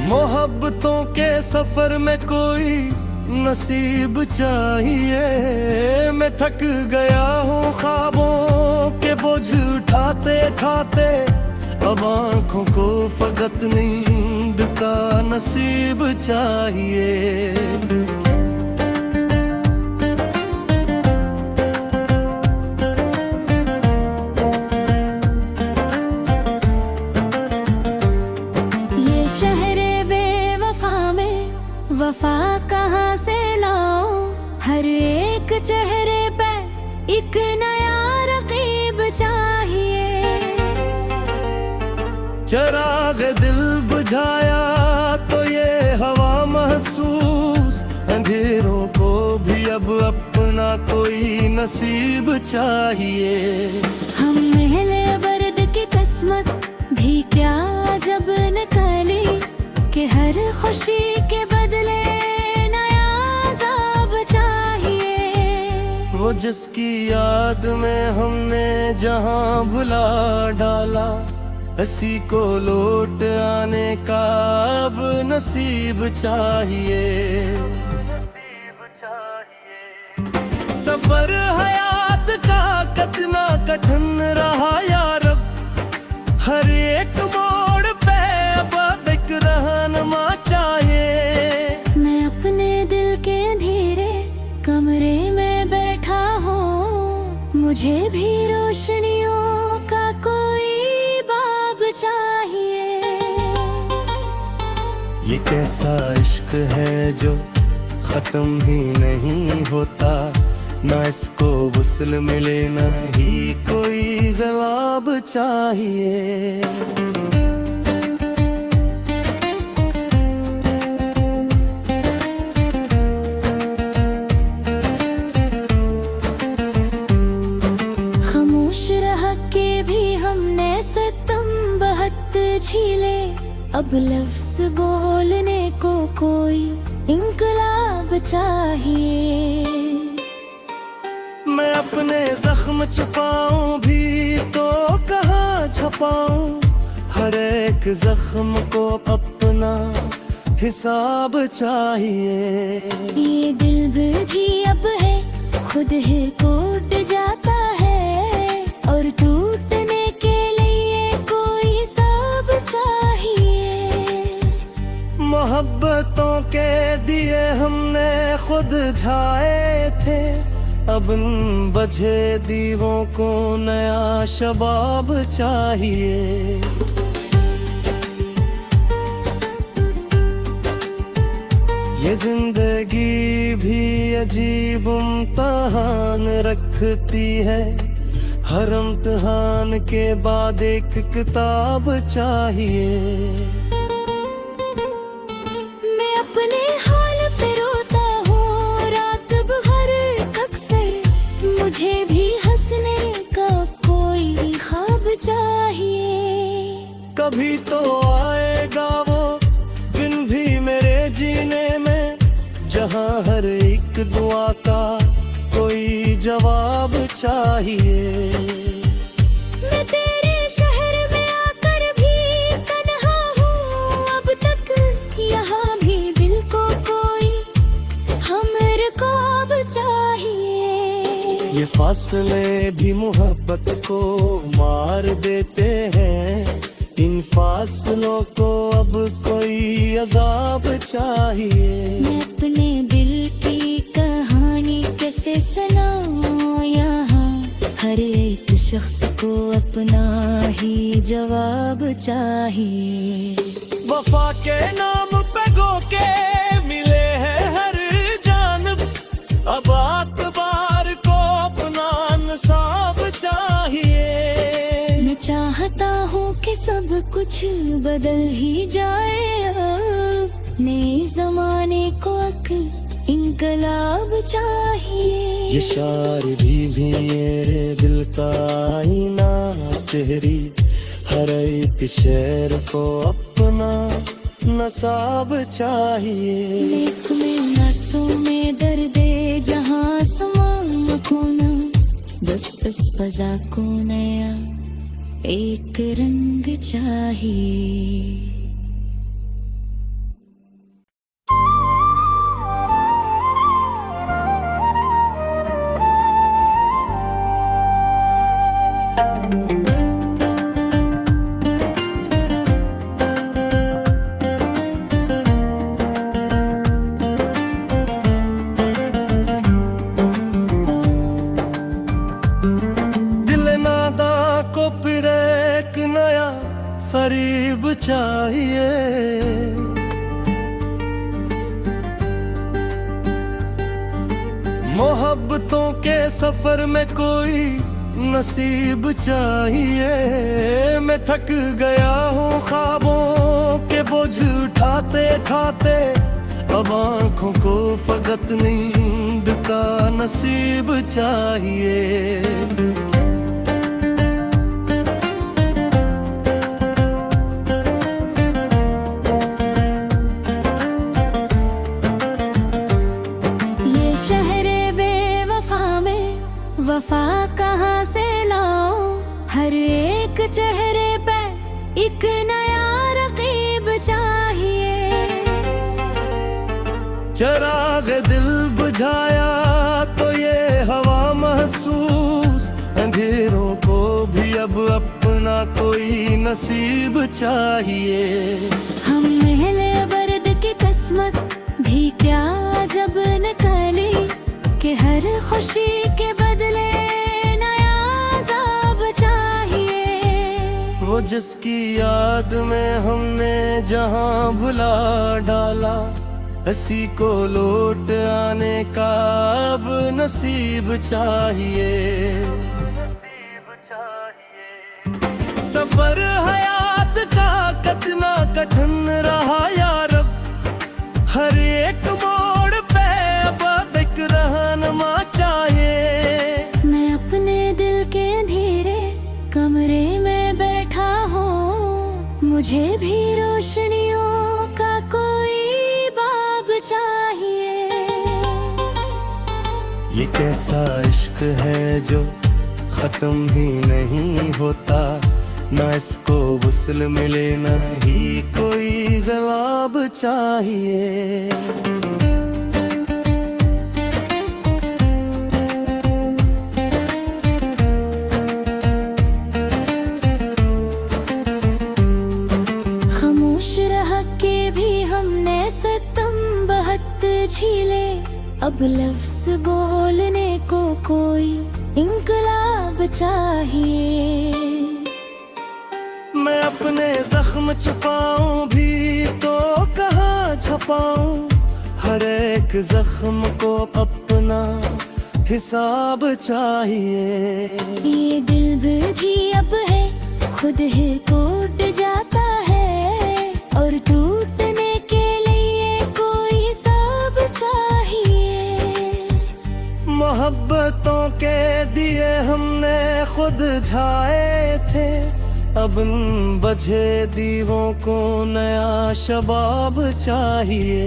मोहब्बतों के सफर में कोई नसीब चाहिए। मैं थक गया हूँ ख्वाबों के बोझ उठाते उठाते, अब आँखों को फकत नींद का नसीब चाहिए। वफा कहाँ से लाऊं, हर एक चेहरे पे एक नया रकीब चाहिए। चराग दिल बुझाया तो ये हवा महसूस, अंधेरों को भी अब अपना कोई नसीब चाहिए। हम महले बर्द की किस्मत भी क्या जब निकली, कि हर खुशी के बदले नया अज़ाब चाहिए। वो जिसकी याद में हमने जहां भुला डाला, हंसी को लौट आने का अब नसीब चाहिए। सफर हयात का कितना कठिन रहा यार, हर एक मोड़ पे अब एक रहनुमा चाहिए। मैं अपने दिल के अंधेरे कमरे में बैठा हूँ, मुझे भी रोशनियों का कोई बाब चाहिए। ये कैसा इश्क है जो खत्म ही नहीं होता, ना इसको वुस्ल मिले ना ही कोई जवाब चाहिए। खामोश रह के भी हमने सितम बहुत झीले, अब लफ्ज बोलने को कोई इनकलाब चाहिए। मैं अपने जख्म छुपाऊं भी तो कहाँ छुपाऊं, हर एक जख्म को अपना हिसाब चाहिए। ये दिल भी अब है खुद ही टूट जाता है, और टूटने के लिए कोई सब चाहिए। मोहब्बतों के दिए हमने खुद झाए थे, अब बझे दीवों को नया शबाब चाहिए। ये जिंदगी भी अजीब इम्तिहान रखती है, हर इम्तिहान के बाद एक किताब चाहिए। मुझे भी हंसने का कोई ख्वाब चाहिए। कभी तो आएगा वो दिन भी मेरे जीने में, जहां हर एक दुआ का कोई जवाब चाहिए। मैं तेरे शहर में आकर भी तन्हा हूँ अब तक, यहाँ भी दिल को कोई हमरकाब चाहिए। ये फासले भी मोहब्बत को मार देते हैं, इन फासलों को अब कोई अजाब चाहिए। मैं अपने दिल की कहानी कैसे सुनाऊं, यहाँ हर एक शख्स को अपना ही जवाब चाहिए। वफा के नाम पे गोके मिले हैं हर जानब, अब आतबार को अपना नसाब चाहिए। मैं चाहता हूँ कि सब कुछ बदल ही जाए, अब नए जमाने को इनकलाब चाहिए। ये शार भी मेरे दिल का आईना, चेहरी हर एक शेर को अपना नसाब चाहिए। लेख में नक्शों में दर्दे जहाँ समा खोना, बस इस फजा को नया एक रंग चाहिए। फरीब चाहिए। मोहब्बतों के सफर में कोई नसीब चाहिए। मैं थक गया हूँ ख्वाबों के बोझ उठाते उठाते, अब आँखों को फकत नींद का नसीब चाहिए। वफा कहाँ से लाऊं, हर एक चेहरे पे एक नया रकीब चाहिए। चराग दिल बुझाया तो ये हवा महसूस, अंधेरों को भी अब अपना कोई नसीब चाहिए। हम महले बर्द की किस्मत भी क्या जब निकली, कि हर खुशी के बदले नया अज़ाब चाहिए। वो जिसकी याद में हमने जहां भुला डाला, हंसी को लौट आने का अब नसीब चाहिए। सफर हयात का कितना कठिन रहा यार, हर एक मोड़ पे अब एक रहनुमा चाहिए। मैं अपने दिल के अंधेरे कमरे में बैठा हूँ, मुझे भी रोशनियों का कोई बाब चाहिए। ये कैसा इश्क है जो खत्म ही नहीं होता, ना इसको वुस्ल मिले ना ही कोई जवाब चाहिए। खामोश रह के भी हमने सितम बहुत झीले, अब लफ्ज बोलने को कोई इनकलाब चाहिए। मैं अपने जख्म छुपाऊं भी तो कहाँ छुपाऊं, हर एक जख्म को अपना हिसाब चाहिए। ये दिल भी अब है खुद ही टूट जाता है, और टूटने के लिए कोई सब चाहिए। मोहब्बतों के दिए हमने खुद झाए थे, अब बझे दीवों को नया शबाब चाहिए।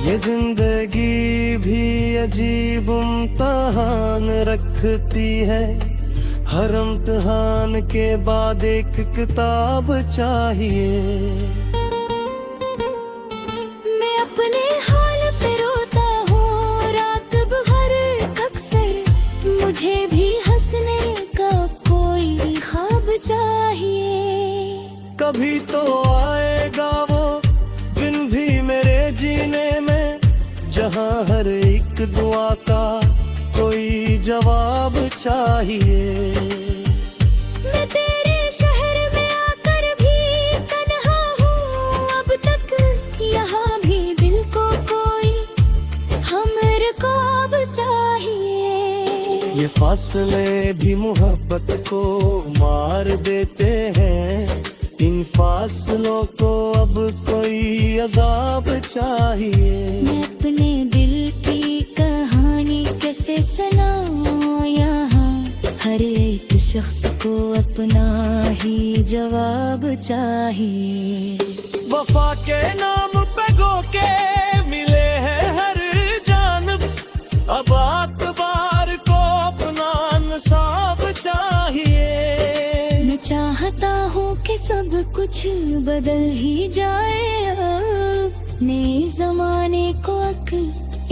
ये जिंदगी भी अजीब इम्तिहान रखती है, हर इम्तिहान के बाद एक किताब चाहिए। मैं अपने हाल पे रोता हूँ रात भर अक्सर, मुझे भी हंसने का कोई ख्वाब चाहिए। कभी तो आएगा वो दिन भी मेरे जीने में, जहाँ हर एक दुआ का कोई जवाब चाहिए। मैं तेरे शहर में आकर भी तन्हा हूँ अब तक, यहाँ भी दिल को कोई हमर को अब चाहिए। ये फासले भी मोहब्बत को मार देते हैं, इन फासलों को अब कोई अजाब चाहिए। मैं अपने दिल की कहानी कैसे सुनाऊं यहाँ, हर एक शख्स को अपना ही जवाब चाहिए। वफा के नाम पे गो के मिले हैं हर जानब, अब अकबार को अपना नसाब चाहिए। मैं चाहता हूँ कि सब कुछ बदल ही जाए अब, नए जमाने को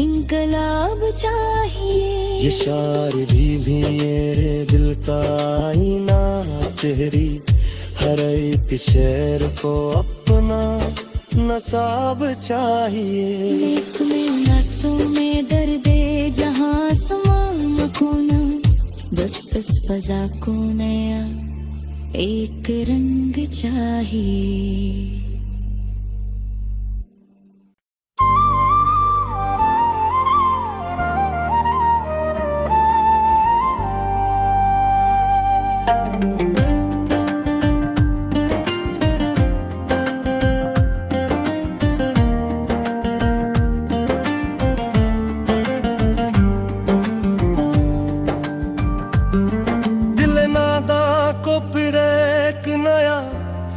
इनकलाब चाहिए। ये शार भी मेरे दिल का आईना चेहरी, हर एक शेर को अपना नसाब चाहिए। लेक में नक्सों में दर्दे जहाँ समा खोना, बस इस फजा को नया एक रंग चाहिए।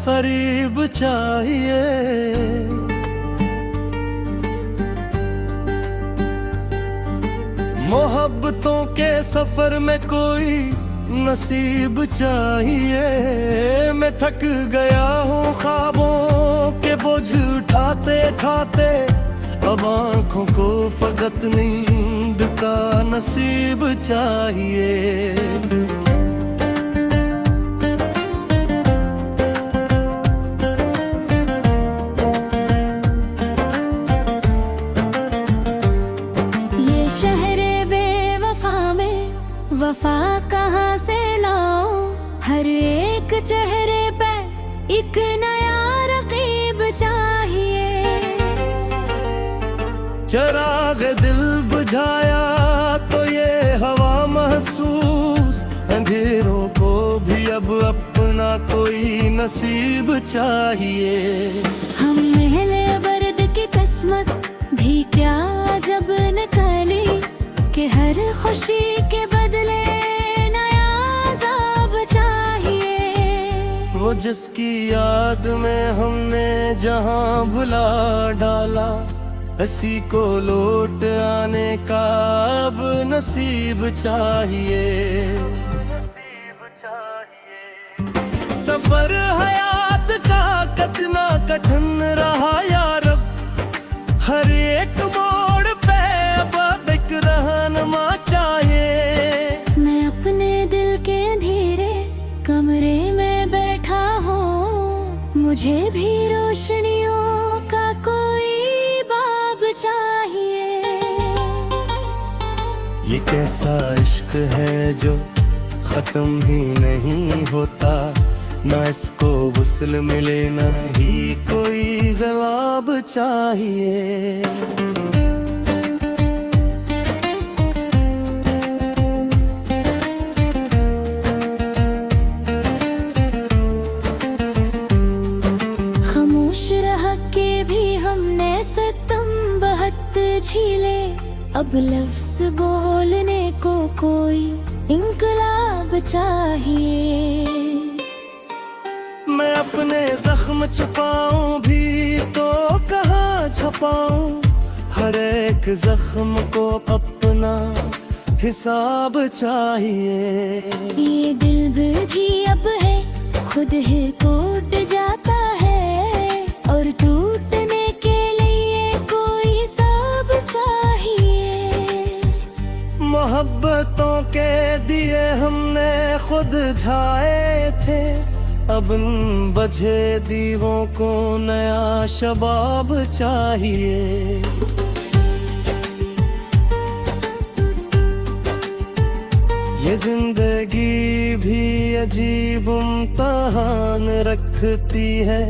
फरीब चाहिए, मोहब्बतों के सफर में कोई नसीब चाहिए। मैं थक गया हूँ ख्वाबों के बोझ उठाते उठाते, अब आँखों को फकत नींद का नसीब चाहिए। वफा कहाँ से लाऊं, हर एक चेहरे पे एक नया रकीब चाहिए। चराग दिल बुझाया तो ये हवा महसूस, अंधेरों को भी अब अपना कोई नसीब चाहिए। हम महले बर्द की किस्मत भी क्या जब निकली, कि हर खुशी के बदले नया अज़ाब चाहिए। वो जिसकी याद में हमने जहां भुला डाला, हंसी को लौट आने का अब नसीब चाहिए। सफर हयात का कितना कठिन रहा यार, हर एक मोड़ पे अब एक रहनुमा चाहिए। मैं अपने दिल के अंधेरे कमरे में बैठा हूँ, मुझे भी रोशनियों का कोई बाब चाहिए। ये कैसा इश्क है जो खत्म ही नहीं होता, ना इसको वुस्ल मिले ना ही कोई जवाब चाहिए। खामोश रह के भी हमने सितम बहुत झीले, अब लफ्ज बोलने को कोई इनकलाब चाहिए। मैं अपने जख्म छुपाऊं भी तो कहाँ छुपाऊं, हर एक जख्म को अपना हिसाब चाहिए। ये दिल भी अब है खुद ही टूट जाता है, और टूटने के लिए कोई सब चाहिए। मोहब्बतों के दिए हमने खुद झाए थे, अब इन बझे दीवों को नया शबाब चाहिए। ये जिंदगी भी अजीब इम्तिहान रखती है,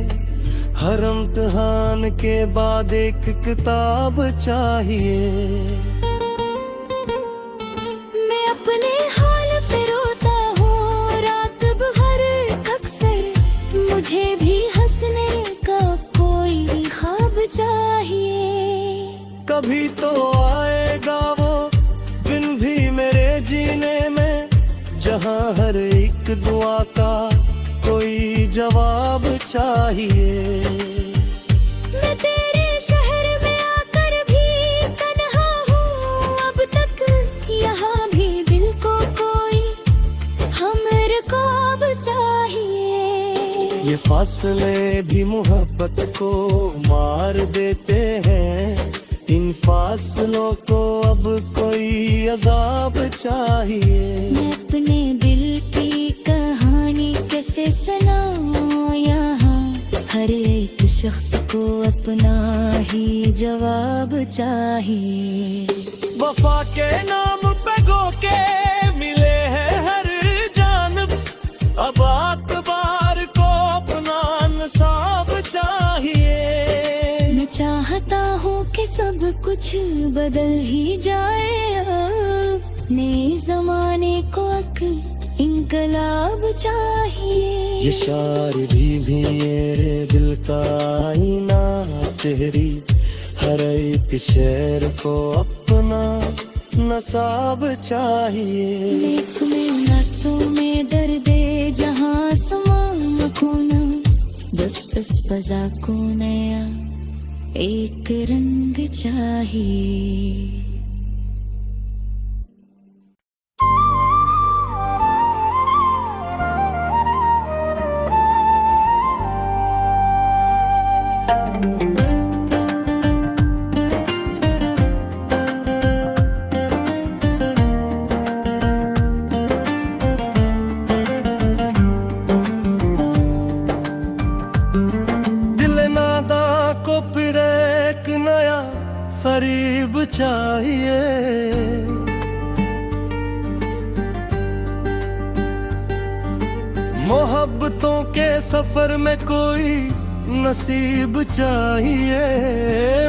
हर इम्तिहान के बाद एक किताब चाहिए। मैं अपने हाल पे रोता हूँ रात भर अक्सर, मुझे भी हंसने का कोई ख्वाब चाहिए। कभी तो आएगा वो दिन भी मेरे जीने में, जहाँ हर एक दुआ का कोई जवाब चाहिए। मैं तेरे शहर में आकर भी तन्हा हूँ अब तक, यहाँ भी दिल को कोई हमर ख्वाब चाहिए। ये फासले भी मोहब्बत को मार देते हैं, इन फासलों को अब कोई अजाब चाहिए। मैं अपने दिल की कहानी कैसे सुनाऊं यहाँ, हर एक शख्स को अपना ही जवाब चाहिए। वफा के नाम पे गो के मिले हैं कुछ बदल ही जाए नए जमाने को इंकलाब चाहिए। ये शायरी भी मेरे दिल का आईना, तेरी हर एक शेर को अपना नसाब चाहिए। लेक में नाचों में दर्दे जहाँ समा खोना, बस इस फजा को नया एक रंग चाहिए। फरीब चाहिए, मोहब्बतों के सफर में कोई नसीब चाहिए।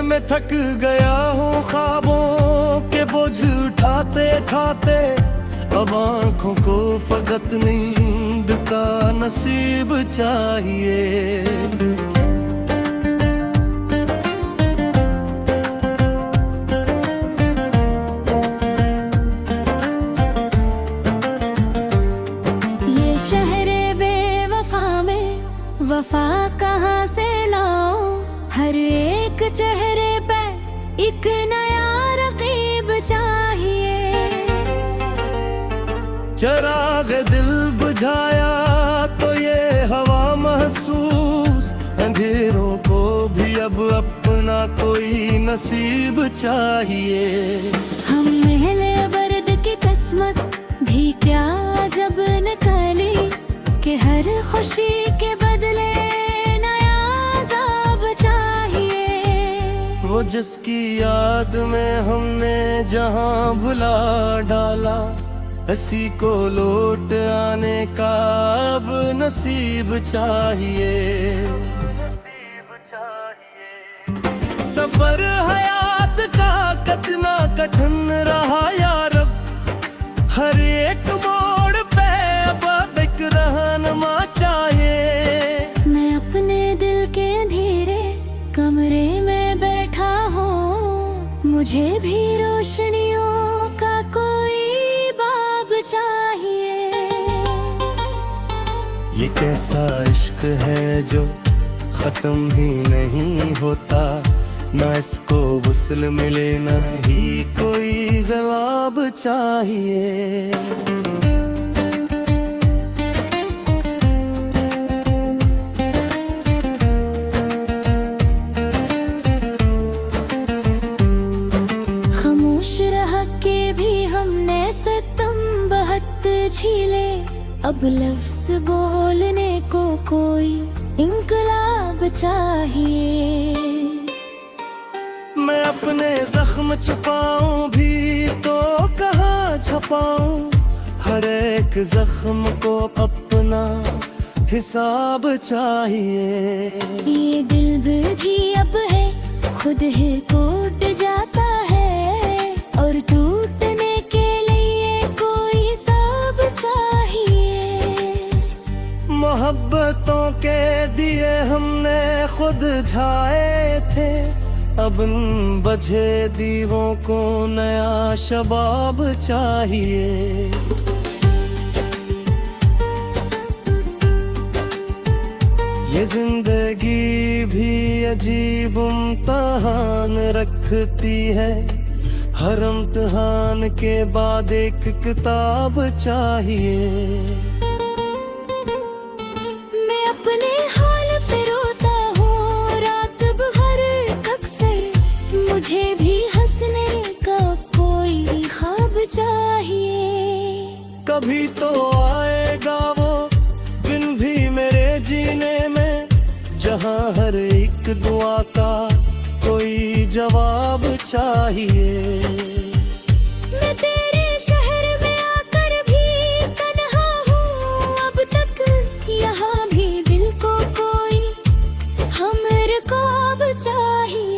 मैं थक गया हूँ ख्वाबों के बोझ उठाते खाते, अब आँखों को फकत नींद का नसीब चाहिए। वफा कहाँ से लाऊं, हर एक चेहरे पे एक नया रकीब चाहिए। चराग दिल बुझाया तो ये हवा महसूस, अंधेरों को भी अब अपना कोई नसीब चाहिए। हम महले बर्द की किस्मत भी क्या जब निकली, कि हर खुशी के बदले नया अज़ाब चाहिए। वो जिसकी याद में हमने जहां भुला डाला, हंसी को लौट आने का अब नसीब चाहिए। सफर हयात का कितना कठिन रहा यार, हर एक मोड़ पे अब एक रहनुमा चाहिए। मैं अपने दिल के अंधेरे कमरे में बैठा हूँ, मुझे भी रोशनियों का कोई बाब चाहिए। ये कैसा इश्क है जो खत्म ही नहीं होता, ना इसको वुस्ल मिले ना ही कोई जवाब चाहिए। खामोश रह के भी हमने सितम बहत झीले, अब लफ्ज बोलने को कोई इंकलाब चाहिए। मैं अपने जख्म छुपाऊं भी तो कहाँ छुपाऊं, हर एक जख्म को अपना हिसाब चाहिए। ये दिल भी अब है खुद ही टूट जाता है, और टूटने के लिए कोई सब चाहिए। मोहब्बतों के दिए हमने खुद झाए थे, अब इन बझे दीवों को नया शबाब चाहिए। ये जिंदगी भी अजीब इम्तिहान रखती है, हर इम्तिहान के बाद एक किताब चाहिए। मुझे भी हंसने का कोई ख्वाब चाहिए। कभी तो आएगा वो दिन भी मेरे जीने में, जहां हर एक दुआ का कोई जवाब चाहिए। मैं तेरे शहर में आकर भी तन्हा हूँ अब तक, यहाँ भी दिल को कोई हमर ख्वाब चाहिए।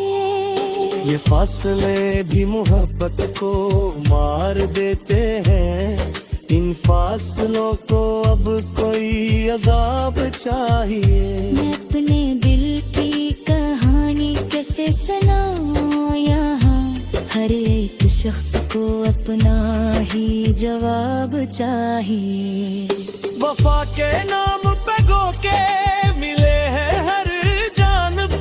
ये फासले फासले भी मोहब्बत को मार देते हैं। इन फासलों को अब कोई अजाब चाहिए। मैं अपने दिल की कहानी कैसे सुनाऊं यहाँ, हर एक शख्स को अपना ही जवाब चाहिए। वफा के नाम पे धोखे मिले हैं हर जानब,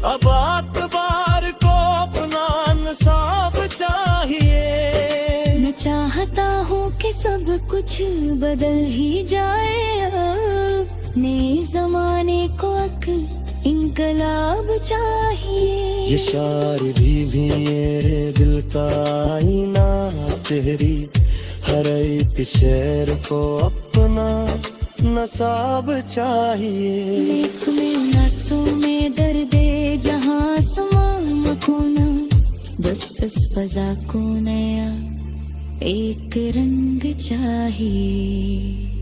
अब आतबार को अपना इंसाफ चाहिए। मैं चाहता हूँ कि सब कुछ बदल ही जाए अब, नए जमाने को अक्ल इनकलाब चाहिए। ये शायर भी मेरे दिल का आईना, तेरी हर एक शेर को अपना नसाब चाहिए। लेख में नक्शों में दर्दे जहाँ समा खोना, बस इस फजा को नया एक रंग चाहिए।